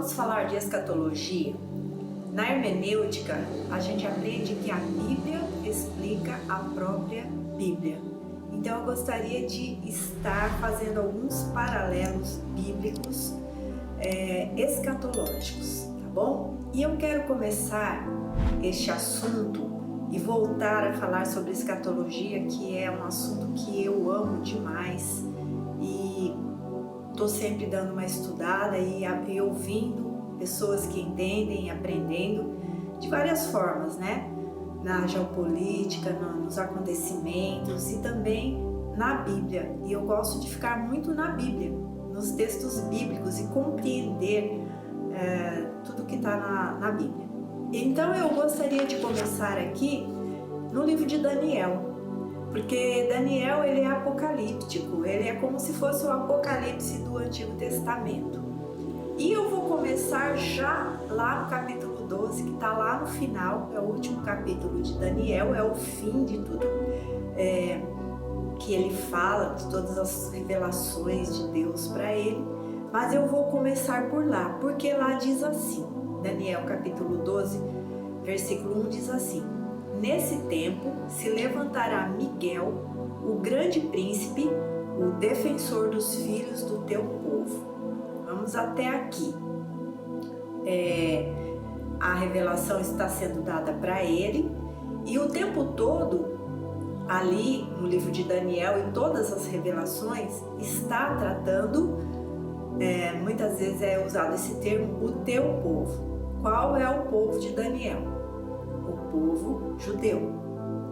vamos falar de escatologia. Na hermenêutica, a gente aprende que a Bíblia explica a própria Bíblia. Então eu gostaria de estar fazendo alguns paralelos bíblicos escatológicos, tá bom? E eu quero começar este assunto e voltar a falar sobre escatologia, que é um assunto que eu amo demais e estou sempre dando uma estudada e ouvindo pessoas que entendem e aprendendo de várias formas, né? Na geopolítica, nos acontecimentos e também na Bíblia. E eu gosto de ficar muito na Bíblia, nos textos bíblicos e compreender tudo que está na Bíblia. Então eu gostaria de começar aqui no livro de Daniel, porque Daniel ele é apocalíptico, ele é como se fosse o apocalipse do Antigo Testamento. E eu vou começar já lá no capítulo 12, que está lá no final, é o último capítulo de Daniel, é o fim de tudo que ele fala, de todas as revelações de Deus para ele. Mas eu vou começar por lá, porque lá diz assim, Daniel capítulo 12, versículo 1 diz assim: Nesse tempo se levantará Miguel, o grande príncipe, o defensor dos filhos do teu povo. Vamos até aqui. A revelação está sendo dada para ele e o tempo todo ali no livro de Daniel, em todas as revelações, está tratando, muitas vezes é usado esse termo, o teu povo. Qual é o povo de Daniel? O povo judeu,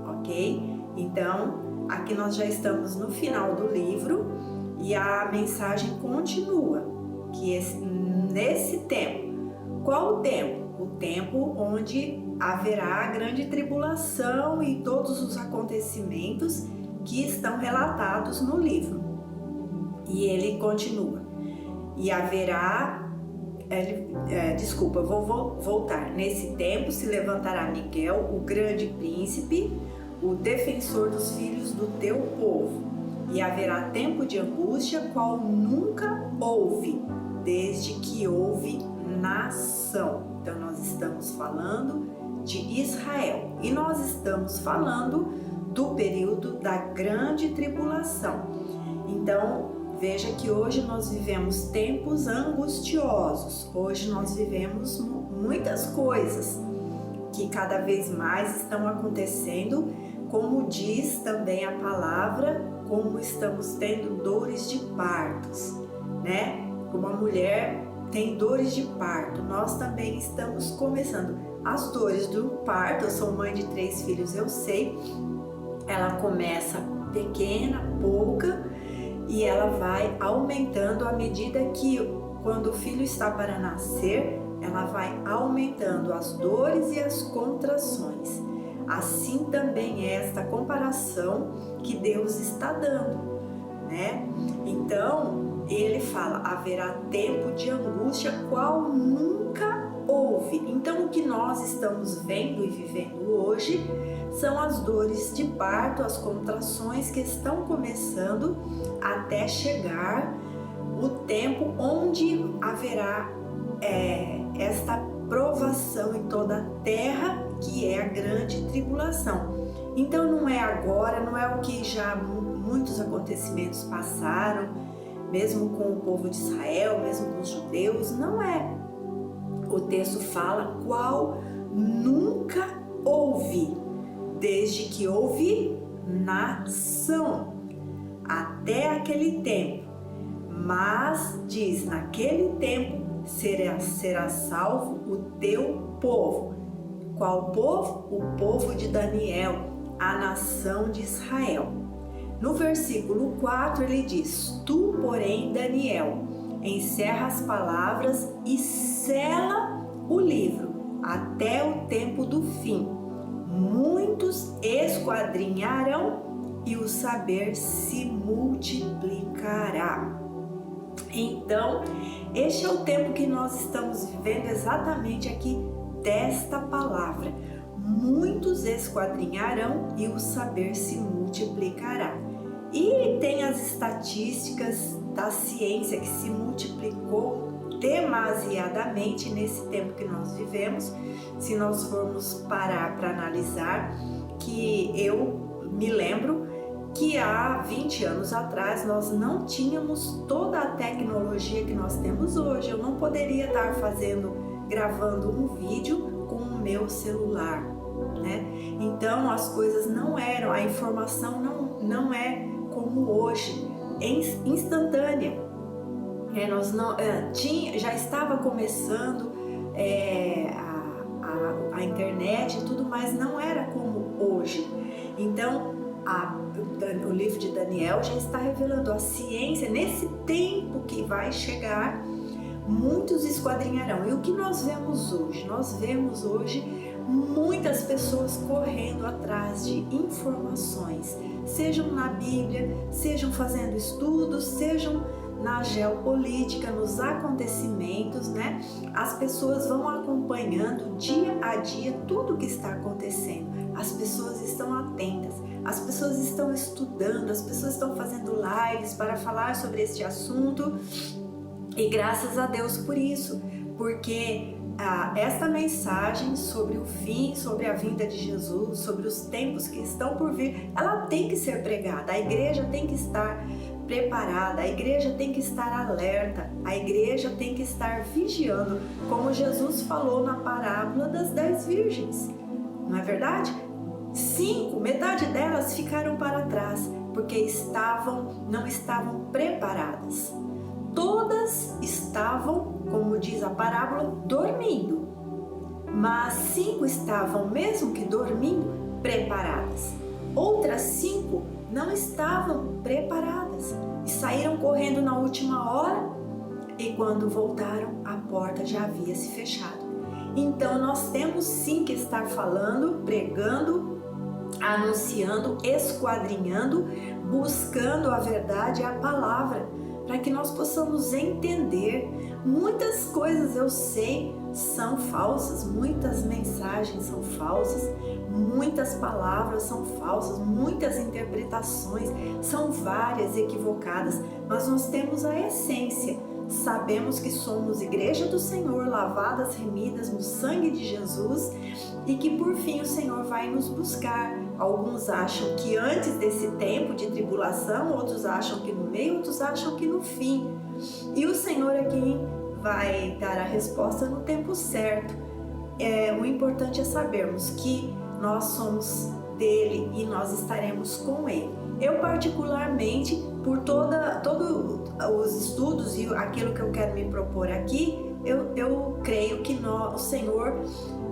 ok? Então, aqui nós já estamos no final do livro e a mensagem continua, que nesse tempo, qual o tempo? O tempo onde haverá a grande tribulação e todos os acontecimentos que estão relatados no livro. E ele continua. E haverá... vou voltar. Nesse tempo se levantará Miguel, o grande príncipe, o defensor dos filhos do teu povo. E haverá tempo de angústia, qual nunca houve, desde que houve nação. Então nós estamos falando de Israel e nós estamos falando do período da grande tribulação. Então veja que hoje nós vivemos tempos angustiosos, hoje nós vivemos muitas coisas que cada vez mais estão acontecendo, como diz também a palavra, como estamos tendo dores de partos, né? Como a mulher tem dores de parto, nós também estamos começando. As dores do parto, eu sou mãe de 3 filhos, eu sei, ela começa pequena, pouca, e ela vai aumentando à medida que, quando o filho está para nascer, ela vai aumentando as dores e as contrações. Assim também é esta comparação que Deus está dando, né? Então, ele fala, haverá tempo de angústia, qual nunca houve. Então, o que nós estamos vendo e vivendo hoje são as dores de parto, as contrações que estão começando até chegar o tempo onde haverá esta provação em toda a terra, que é a grande tribulação. Então não é agora, não é o que já muitos acontecimentos passaram, mesmo com o povo de Israel, mesmo com os judeus, não é. O texto fala qual nunca houve, desde que houve nação, até aquele tempo. Mas diz, naquele tempo será salvo o teu povo. Qual povo? O povo de Daniel, a nação de Israel. No versículo 4 ele diz, tu, porém, Daniel, encerra as palavras e sela o livro até o tempo do fim. Muitos esquadrinharão e o saber se multiplicará. Então, este é o tempo que nós estamos vivendo exatamente aqui desta palavra. Muitos esquadrinharão e o saber se multiplicará. E tem as estatísticas da ciência que se multiplicou demasiadamente nesse tempo que nós vivemos. Se nós formos parar para analisar, que eu me lembro que há 20 anos atrás nós não tínhamos toda a tecnologia que nós temos hoje. Eu não poderia estar gravando um vídeo com o meu celular, né? Então as coisas não eram, a informação não é como hoje, instantânea. Nós não já estava começando a internet e tudo, mas não era como hoje. Então o livro de Daniel já está revelando a ciência. Nesse tempo que vai chegar, muitos esquadrinharão. E o que nós vemos hoje? Nós vemos hoje muitas pessoas correndo atrás de informações, sejam na Bíblia, sejam fazendo estudos, sejam na geopolítica, nos acontecimentos, né? As pessoas vão acompanhando dia a dia tudo o que está acontecendo. As pessoas estão atentas, as pessoas estão estudando, as pessoas estão fazendo lives para falar sobre este assunto, e graças a Deus por isso, porque esta mensagem sobre o fim, sobre a vinda de Jesus, sobre os tempos que estão por vir, ela tem que ser pregada. A igreja tem que estar preparada, a igreja tem que estar alerta, a igreja tem que estar vigiando, como Jesus falou na parábola das 10 virgens, não é verdade? 5, metade delas ficaram para trás, porque não estavam preparadas. Todas estavam, como diz a parábola, dormindo, mas 5 estavam, mesmo que dormindo, preparadas. Outras 5 não estavam preparadas e saíram correndo na última hora, e quando voltaram, a porta já havia se fechado. Então nós temos sim que estar falando, pregando, anunciando, esquadrinhando, buscando a verdade e a palavra, para que nós possamos entender. Muitas coisas eu sei são falsas, muitas mensagens são falsas, muitas palavras são falsas, muitas interpretações são várias, equivocadas, mas nós temos a essência. Sabemos que somos igreja do Senhor, lavadas, remidas no sangue de Jesus, e que por fim o Senhor vai nos buscar. Alguns acham que antes desse tempo de tribulação, outros acham que no meio, outros acham que no fim. E o Senhor é quem vai dar a resposta no tempo certo. O importante é sabermos que nós somos dele e nós estaremos com ele. Eu particularmente, por todos os estudos e aquilo que eu quero me propor aqui, eu creio que o Senhor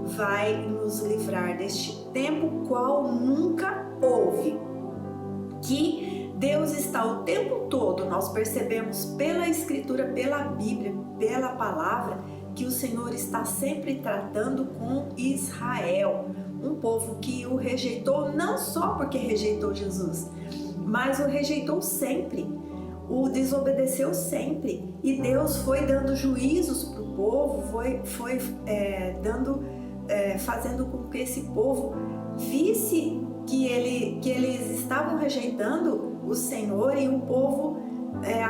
vai nos livrar deste tempo qual nunca houve. Que Deus está o tempo todo, nós percebemos pela Escritura, pela Bíblia, pela Palavra, que o Senhor está sempre tratando com Israel, um povo que o rejeitou não só porque rejeitou Jesus, mas o rejeitou sempre, o desobedeceu sempre, e Deus foi dando juízos para o povo, foi fazendo com que esse povo visse que eles estavam rejeitando o Senhor, e o povo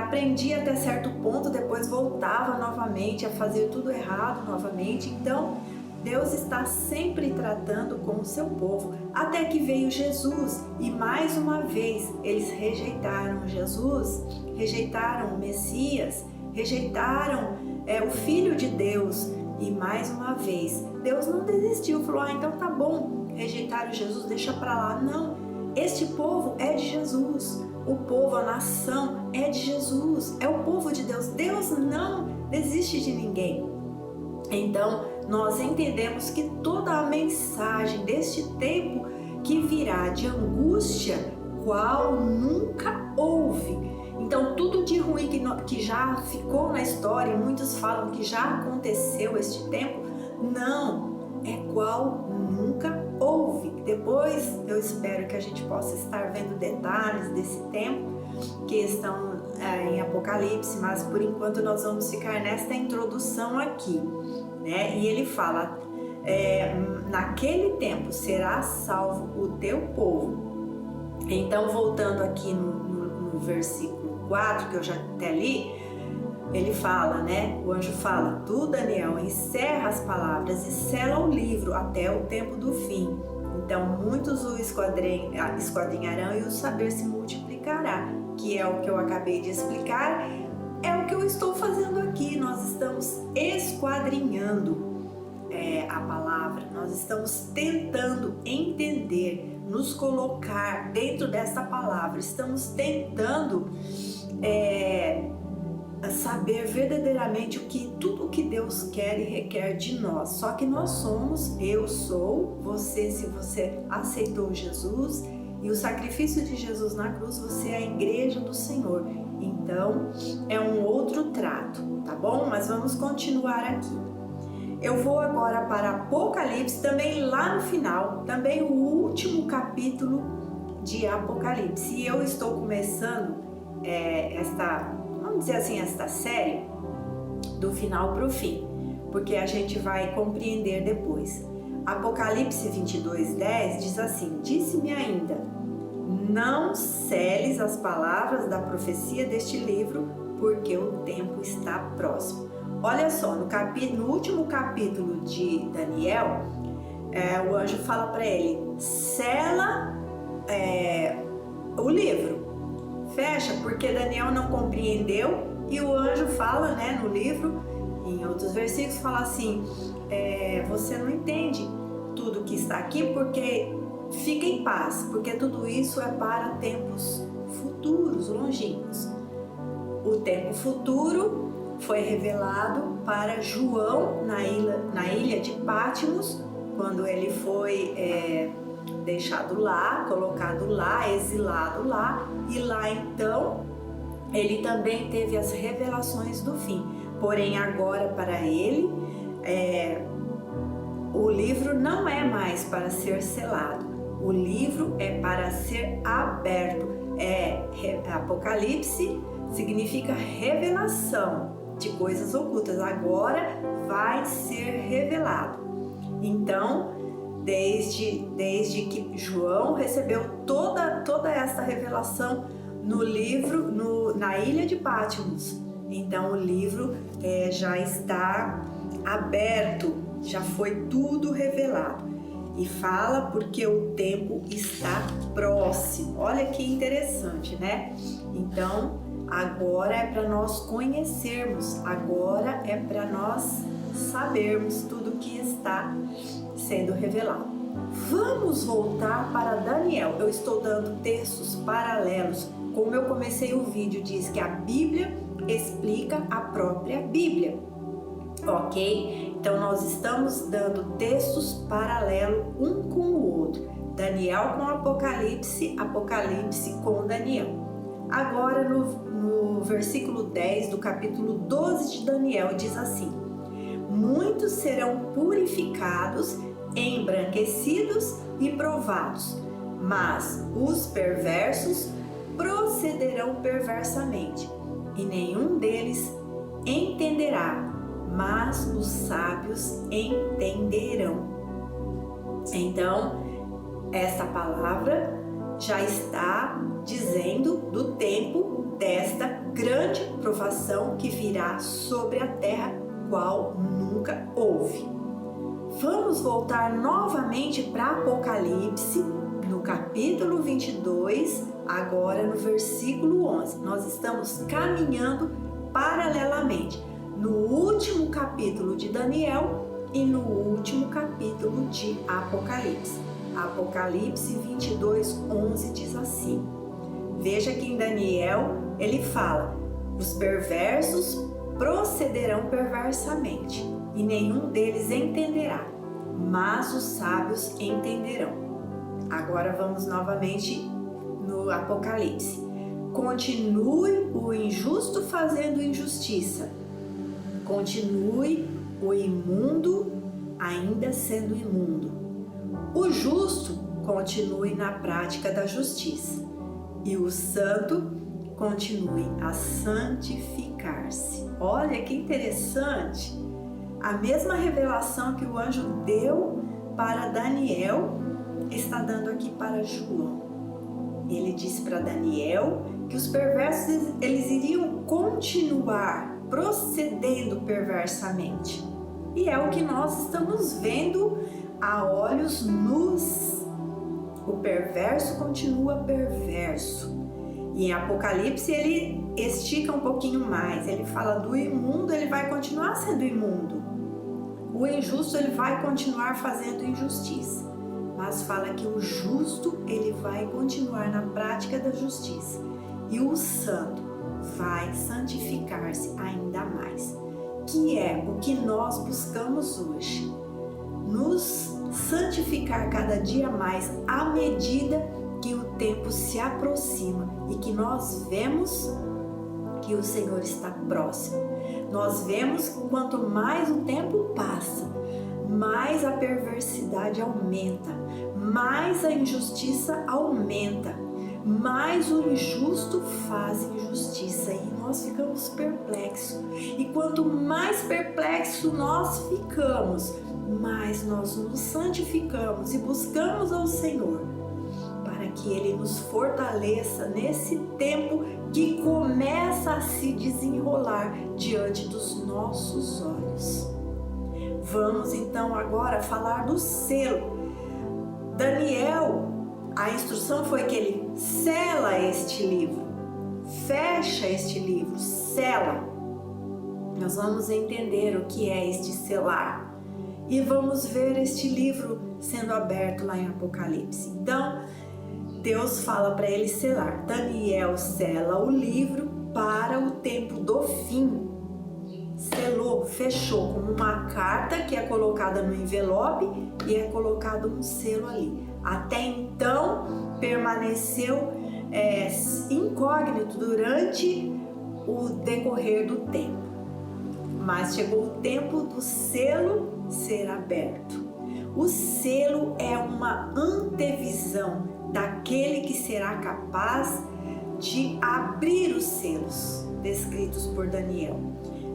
aprendia até certo ponto, depois voltava novamente a fazer tudo errado novamente. Então Deus está sempre tratando com o seu povo, até que veio Jesus, e mais uma vez eles rejeitaram Jesus, rejeitaram o Messias, rejeitaram o Filho de Deus. E mais uma vez, Deus não desistiu, falou, então tá bom, rejeitaram Jesus, deixa pra lá. Não, este povo é de Jesus, o povo, a nação é de Jesus, é o povo de Deus. Deus não desiste de ninguém. Então, nós entendemos que toda a mensagem deste tempo que virá de angústia, qual nunca houve. Então, tudo de ruim que já ficou na história, e muitos falam que já aconteceu este tempo, não, é qual nunca houve. Depois, eu espero que a gente possa estar vendo detalhes desse tempo que estão em Apocalipse, mas por enquanto nós vamos ficar nesta introdução aqui, né? E ele fala, naquele tempo será salvo o teu povo. Então, voltando aqui no versículo 4, que eu já até li, ele fala, né? O anjo fala: tu, Daniel, encerra as palavras e sela o livro até o tempo do fim. Então muitos o esquadrinharão e o saber se multiplicará, que é o que eu acabei de explicar, é o que eu estou fazendo aqui. Nós estamos esquadrinhando a palavra, nós estamos tentando entender, nos colocar dentro dessa palavra, estamos tentando saber verdadeiramente tudo o que Deus quer e requer de nós. Só que nós somos, eu sou, você, se você aceitou Jesus e o sacrifício de Jesus na cruz, você é a igreja do Senhor. Então é um outro trato, tá bom? Mas vamos continuar aqui. Eu vou agora para Apocalipse, também lá no final, também o último capítulo de Apocalipse. E eu estou começando vamos dizer assim, esta série do final para o fim, porque a gente vai compreender depois. Apocalipse 22:10 diz assim: disse-me ainda, não seles as palavras da profecia deste livro, porque o tempo está próximo. Olha só, no último capítulo de Daniel, o anjo fala para ele: sela o livro, fecha, porque Daniel não compreendeu. E o anjo fala, né, no livro, em outros versículos, fala assim: você não entende tudo que está aqui, porque fica em paz, porque tudo isso é para tempos futuros, longínquos. O tempo futuro foi revelado para João na ilha de Patmos, quando ele foi deixado lá, colocado lá, exilado lá, e lá então ele também teve as revelações do fim. Porém agora para ele o livro não é mais para ser selado, o livro é para ser aberto. Apocalipse significa revelação de coisas ocultas, agora vai ser revelado. Então, desde que João recebeu toda essa revelação no livro, na ilha de Patmos, então o livro já está aberto, já foi tudo revelado. E fala porque o tempo está próximo. Olha que interessante, né? Então, agora é para nós conhecermos, agora é para nós sabermos tudo que está sendo revelado. Vamos voltar para Daniel. Eu estou dando textos paralelos. Como eu comecei o vídeo, diz que a Bíblia explica a própria Bíblia. Ok? Então nós estamos dando textos paralelos um com o outro. Daniel com Apocalipse, Apocalipse com Daniel. Agora no versículo 10 do capítulo 12 de Daniel diz assim: muitos serão purificados, embranquecidos e provados, mas os perversos procederão perversamente, e nenhum deles entenderá, mas os sábios entenderão. Então, essa palavra já está dizendo do tempo desta grande provação que virá sobre a terra, qual nunca houve. Vamos voltar novamente para Apocalipse, no capítulo 22, agora no versículo 11. Nós estamos caminhando paralelamente no último capítulo de Daniel e no último capítulo de Apocalipse. Apocalipse 22, 11 diz assim: veja que em Daniel ele fala: os perversos procederão perversamente, e nenhum deles entenderá, mas os sábios entenderão. Agora vamos novamente no Apocalipse. Continue o injusto fazendo injustiça, continue o imundo ainda sendo imundo, o justo continue na prática da justiça, e o santo continue a santificar-se. Olha que interessante! A mesma revelação que o anjo deu para Daniel está dando aqui para João. Ele disse para Daniel que os perversos eles iriam continuar procedendo perversamente. E é o que nós estamos vendo a olhos nus. O perverso continua perverso. E em Apocalipse ele estica um pouquinho mais. Ele fala do imundo, ele vai continuar sendo imundo. O injusto, ele vai continuar fazendo injustiça. Mas fala que o justo, ele vai continuar na prática da justiça. E o santo vai santificar-se ainda mais. Que é o que nós buscamos hoje. Nos santificar cada dia mais à medida que o tempo se aproxima e que nós vemos que o Senhor está próximo. Nós vemos que quanto mais o tempo passa, mais a perversidade aumenta, mais a injustiça aumenta, mais o injusto faz injustiça e nós ficamos perplexos. E quanto mais perplexo nós ficamos, mais nós nos santificamos e buscamos ao Senhor para que Ele nos fortaleça nesse tempo que começa a se desenrolar diante dos nossos olhos. Vamos então agora falar do selo. Daniel, a instrução foi que ele sela este livro, fecha este livro, sela. Nós vamos entender o que é este selar e vamos ver este livro sendo aberto lá em Apocalipse. Então, Deus fala para ele selar. Daniel sela o livro para o tempo do fim. Selou, fechou como uma carta que é colocada no envelope e é colocado um selo ali. Até então permaneceu incógnito durante o decorrer do tempo, mas chegou o tempo do selo ser aberto. O selo é uma antevisão daquele que será capaz de abrir os selos descritos por Daniel.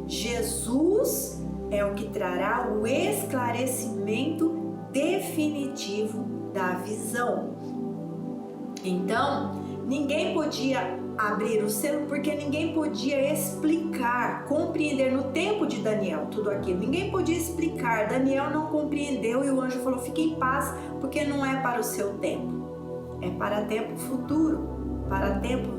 Jesus é o que trará o esclarecimento definitivo da visão. Então, ninguém podia abrir o selo porque ninguém podia explicar, compreender no tempo de Daniel tudo aquilo. Ninguém podia explicar. Daniel não compreendeu e o anjo falou: fique em paz, porque não é para o seu tempo. É para tempo futuro, para tempo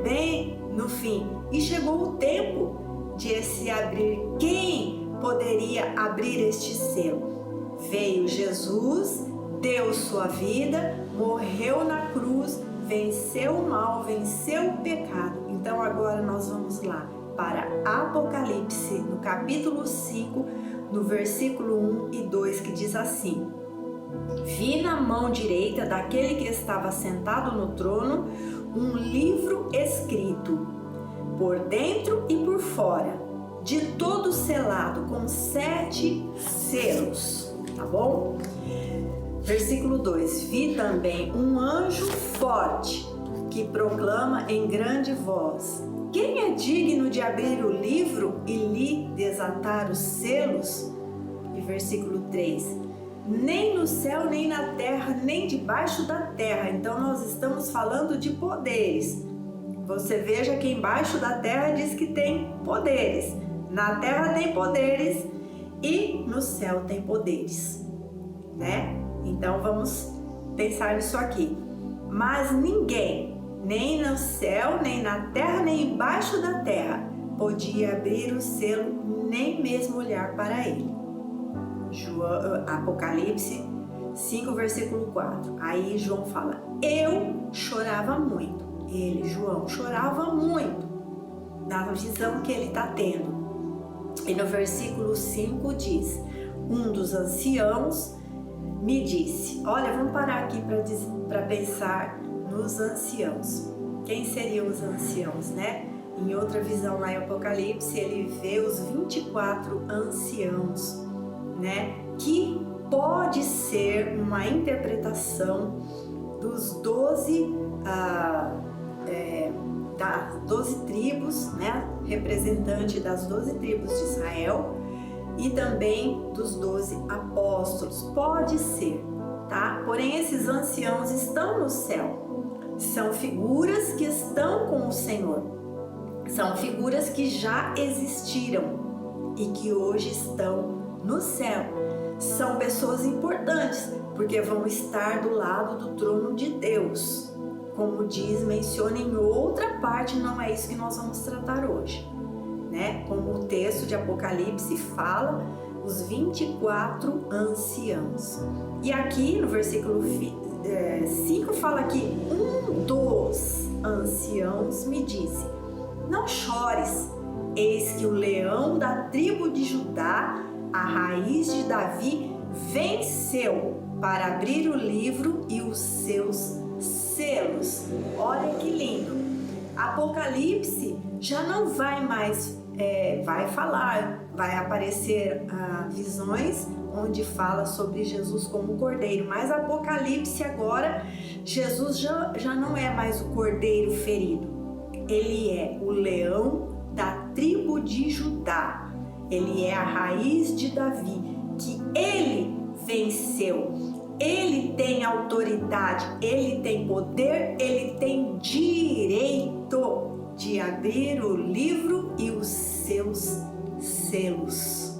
bem no fim. E chegou o tempo de se abrir. Quem poderia abrir este selo? Veio Jesus, deu sua vida, morreu na cruz, venceu o mal, venceu o pecado. Então agora nós vamos lá para Apocalipse, no capítulo 5, no versículo 1 e 2, que diz assim: vi na mão direita daquele que estava sentado no trono um livro escrito, por dentro e por fora, de todo selado, com 7 selos. Tá bom? Versículo 2: vi também um anjo forte que proclama em grande voz: quem é digno de abrir o livro e lhe desatar os selos? E versículo 3: nem no céu, nem na terra, nem debaixo da terra. Então nós estamos falando de poderes. Você veja que embaixo da terra diz que tem poderes, na terra tem poderes e no céu tem poderes, né? Então vamos pensar nisso aqui. Mas ninguém, nem no céu, nem na terra, nem embaixo da terra, podia abrir o selo, nem mesmo olhar para ele. Apocalipse 5, versículo 4. Aí João fala: eu chorava muito. Ele, João, chorava muito na visão que ele está tendo. E no versículo 5 diz: um dos anciãos me disse. Olha, vamos parar aqui para pensar nos anciãos. Quem seriam os anciãos, né? Em outra visão lá em Apocalipse, ele vê os 24 anciãos, né? Que pode ser uma interpretação dos 12 das 12 tribos, né? Representante das 12 tribos de Israel e também dos 12 apóstolos. Pode ser, tá? Porém, esses anciãos estão no céu. São figuras que estão com o Senhor. São figuras que já existiram e que hoje estão no céu. São pessoas importantes, porque vão estar do lado do trono de Deus. Como menciona em outra parte, não é isso que nós vamos tratar hoje, né? Como o texto de Apocalipse fala, os 24 anciãos. E aqui no versículo 5 fala que um dos anciãos me disse: não chores, eis que o leão da tribo de Judá, a raiz de Davi, venceu para abrir o livro e os seus selos. Olha que lindo! Apocalipse já não vai mais, vai aparecer visões onde fala sobre Jesus como cordeiro, mas Apocalipse agora, Jesus já não é mais o cordeiro ferido, ele é o leão da tribo de Judá, ele é a raiz de Davi, que ele venceu. Ele tem autoridade, ele tem poder, ele tem direito de abrir o livro e os seus selos.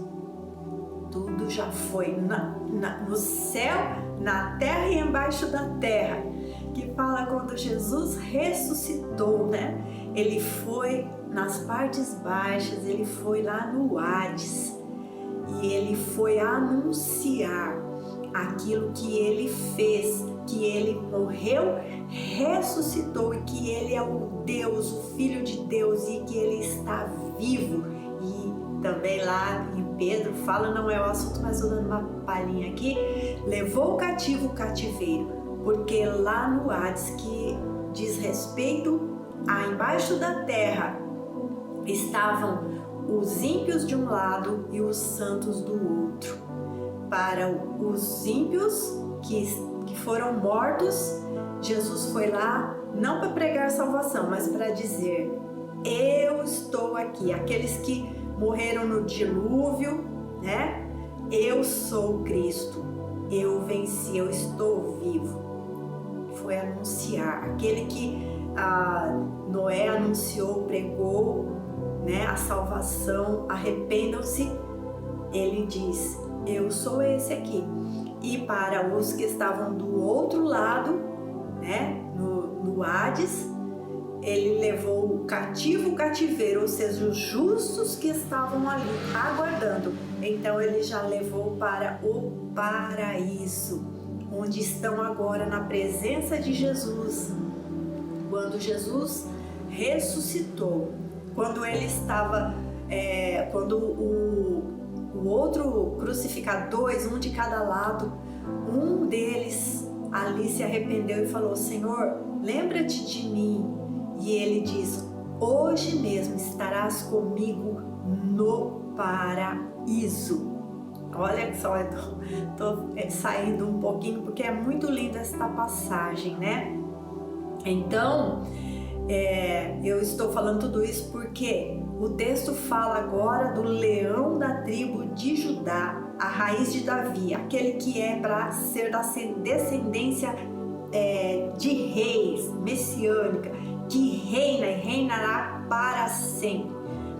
Tudo já foi no céu, na terra e embaixo da terra. Que fala quando Jesus ressuscitou, né? Ele foi nas partes baixas, ele foi lá no Hades e ele foi anunciar aquilo que ele fez, que ele morreu, ressuscitou e que ele é o Deus, o Filho de Deus e que ele está vivo. E também lá em Pedro fala, não é o assunto, mas estou dando uma palhinha aqui, levou o cativo o cativeiro, porque lá no Hades, que diz respeito a embaixo da terra, estavam os ímpios de um lado e os santos do outro. Para os ímpios que foram mortos, Jesus foi lá não para pregar salvação, mas para dizer: eu estou aqui. Aqueles que morreram no dilúvio, né? Eu sou Cristo, eu venci, eu estou vivo. Foi anunciar. Aquele que Noé anunciou, pregou, né, a salvação, arrependam-se, ele diz: eu sou esse aqui. E para os que estavam do outro lado, né, no Hades, ele levou o cativo o cativeiro, ou seja, os justos que estavam ali aguardando. Então ele já levou para o paraíso, onde estão agora na presença de Jesus. Quando Jesus ressuscitou, quando ele estava, quando o outro crucificado, dois, um de cada lado, um deles ali se arrependeu e falou: Senhor, lembra-te de mim. E ele diz: hoje mesmo estarás comigo no paraíso. Olha só, eu tô saindo um pouquinho porque é muito linda esta passagem, né? Então, eu estou falando tudo isso porque o texto fala agora do leão da tribo de Judá, a raiz de Davi, aquele que é para ser da descendência de reis, messiânica, que reina e reinará para sempre.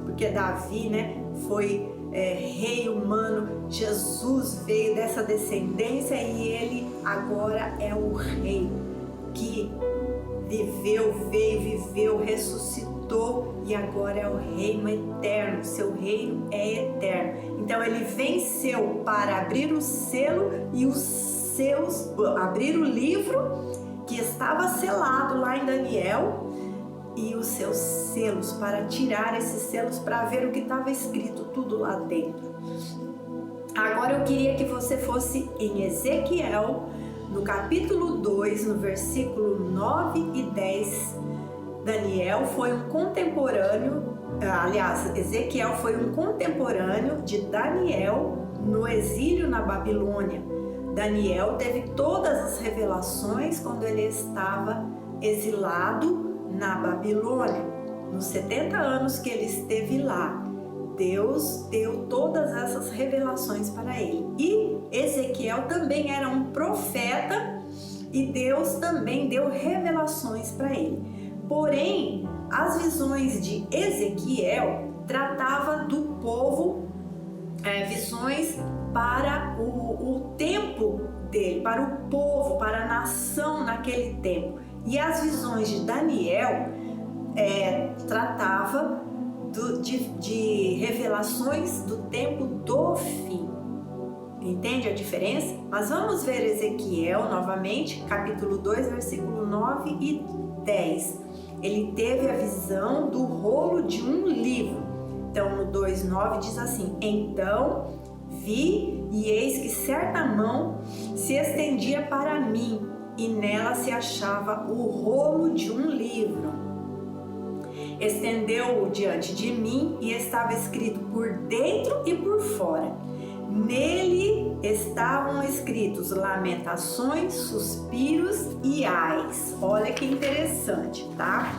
Porque Davi, né, foi rei humano, Jesus veio dessa descendência e ele agora é o rei que viveu, ressuscitou e agora é o reino eterno, seu reino é eterno. Então ele venceu para abrir o selo e abrir o livro que estava selado lá em Daniel e os seus selos, para tirar esses selos para ver o que estava escrito tudo lá dentro. Agora eu queria que você fosse em Ezequiel, no capítulo 2, no versículo 9 e 10, Daniel foi um contemporâneo, Ezequiel foi um contemporâneo de Daniel no exílio na Babilônia. Daniel teve todas as revelações quando ele estava exilado na Babilônia. Nos 70 anos que ele esteve lá, Deus deu todas essas revelações para ele. E Ezequiel também era um profeta e Deus também deu revelações para ele. Porém, As visões de Ezequiel tratava do povo, visões para o tempo dele, para o povo, para a nação naquele tempo. E as visões de Daniel tratava de revelações do tempo do fim. Entende a diferença? Mas vamos ver Ezequiel novamente, capítulo 2, versículo 9 e 10. Ele teve a visão do rolo de um livro. Então, no 2:9 diz assim: Então vi, e eis que certa mão se estendia para mim, e nela se achava o rolo de um livro. Estendeu-o diante de mim, e estava escrito por dentro e por fora. Nele estavam escritos lamentações, suspiros e ais. Olha que interessante, tá?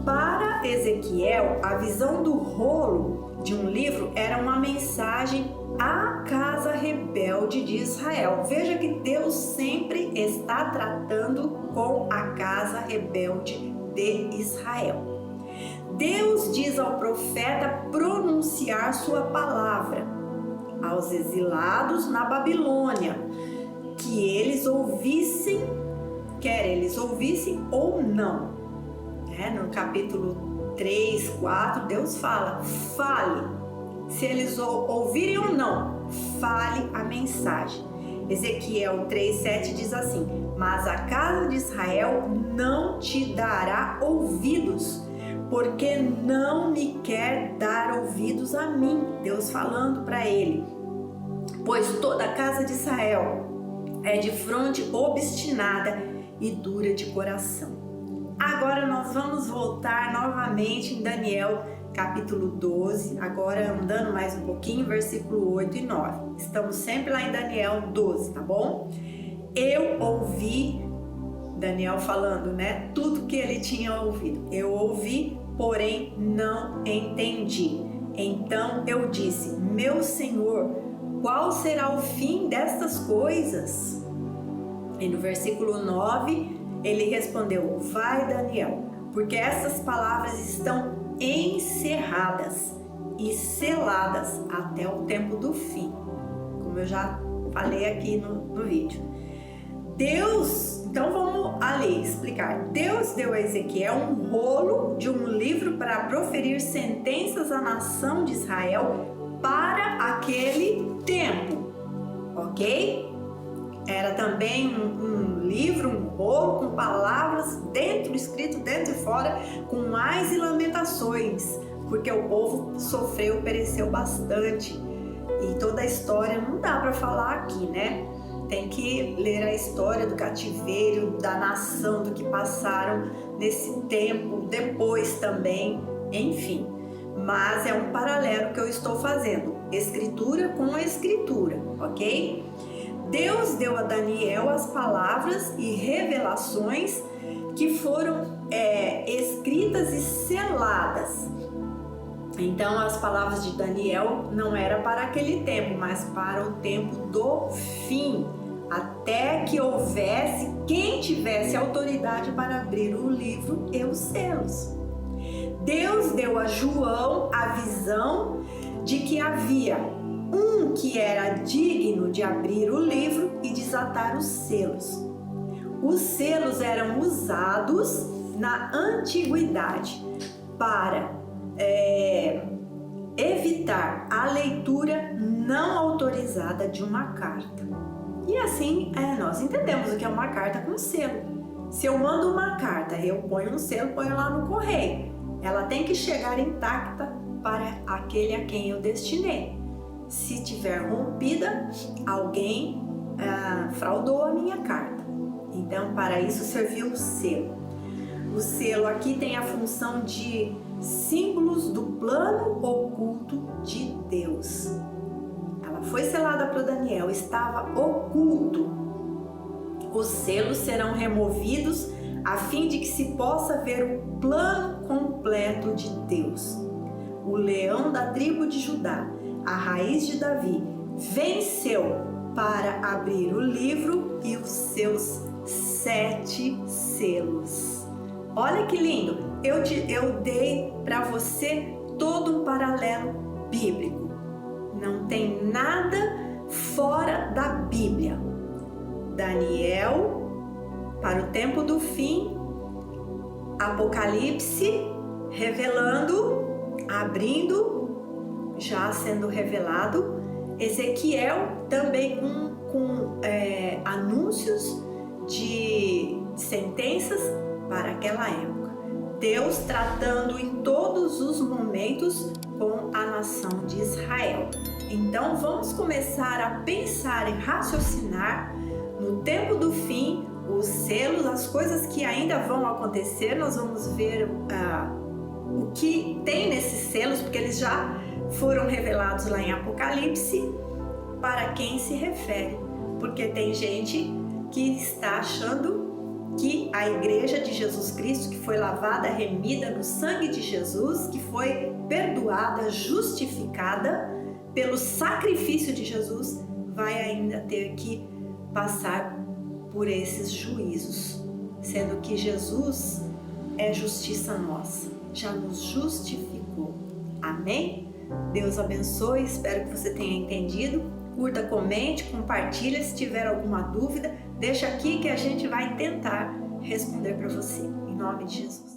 Para Ezequiel, a visão do rolo de um livro era uma mensagem à casa rebelde de Israel. Veja que Deus sempre está tratando com a casa rebelde de Israel. Deus diz ao profeta pronunciar sua palavra aos exilados na Babilônia, que eles ouvissem, quer eles ouvissem ou não. No capítulo 3, 4, Deus fala: fale, se eles ouvirem ou não, fale a mensagem. Ezequiel 3:7 diz assim: Mas a casa de Israel não te dará ouvidos, porque não me quer dar ouvidos a mim. Deus falando para ele: Pois toda a casa de Israel é de fronte obstinada e dura de coração. Agora nós vamos voltar novamente em Daniel capítulo 12, agora andando mais um pouquinho, versículo 8 e 9. Estamos sempre lá em Daniel 12, tá bom? Eu ouvi, Daniel falando, tudo que ele tinha ouvido. Eu ouvi, porém não entendi. Então eu disse: Meu Senhor, qual será o fim destas coisas? E no versículo 9, ele respondeu: Vai, Daniel, porque essas palavras estão encerradas e seladas até o tempo do fim, como eu já falei aqui no vídeo. Então vamos ali explicar. Deus deu a Ezequiel um rolo de um livro para proferir sentenças à nação de Israel para aquele tempo, ok? Era também um livro, um rolo com palavras escrito dentro e fora, com mais e lamentações, porque o povo sofreu, pereceu bastante. E toda a história não dá para falar aqui, Tem que ler a história do cativeiro, da nação, do que passaram nesse tempo, depois também, enfim. Mas é um paralelo que eu estou fazendo, escritura com a escritura, ok? Deus deu a Daniel as palavras e revelações que foram escritas e seladas. Então as palavras de Daniel não era para aquele tempo, mas para o tempo do fim, até que houvesse quem tivesse autoridade para abrir o livro e os selos. Deus deu a João a visão de que havia um que era digno de abrir o livro e desatar os selos. Os selos eram usados na antiguidade para evitar a leitura não autorizada de uma carta. E assim nós entendemos o que é uma carta com selo. Se eu mando uma carta, eu ponho um selo, ponho lá no correio. Ela tem que chegar intacta para aquele a quem eu destinei. Se tiver rompida, alguém fraudou a minha carta. Então, para isso serviu o selo. O selo aqui tem a função de símbolos do plano oculto de Deus. Ela foi selada para Daniel, estava oculto. Os selos serão removidos a fim de que se possa ver o plano completo de Deus. O leão da tribo de Judá, a raiz de Davi, venceu para abrir o livro e os seus 7 selos. Olha que lindo! eu dei para você todo um paralelo bíblico. Não tem nada fora da Bíblia. Daniel, para o tempo do fim, Apocalipse, revelando, abrindo, já sendo revelado, Ezequiel também com anúncios de sentenças para aquela época. Deus tratando em todos os momentos com a nação de Israel. Então vamos começar a pensar e raciocinar no tempo do fim, os selos, as coisas que ainda vão acontecer. Nós vamos ver o que tem nesses selos, porque eles já foram revelados lá em Apocalipse, para quem se refere, porque tem gente que está achando que a igreja de Jesus Cristo, que foi lavada, remida no sangue de Jesus, que foi perdoada, justificada pelo sacrifício de Jesus, vai ainda ter que passar por esses juízos, sendo que Jesus é justiça nossa, já nos justificou. Amém? Deus abençoe, espero que você tenha entendido. Curta, comente, compartilha. Se tiver alguma dúvida, deixa aqui que a gente vai tentar responder para você. Em nome de Jesus.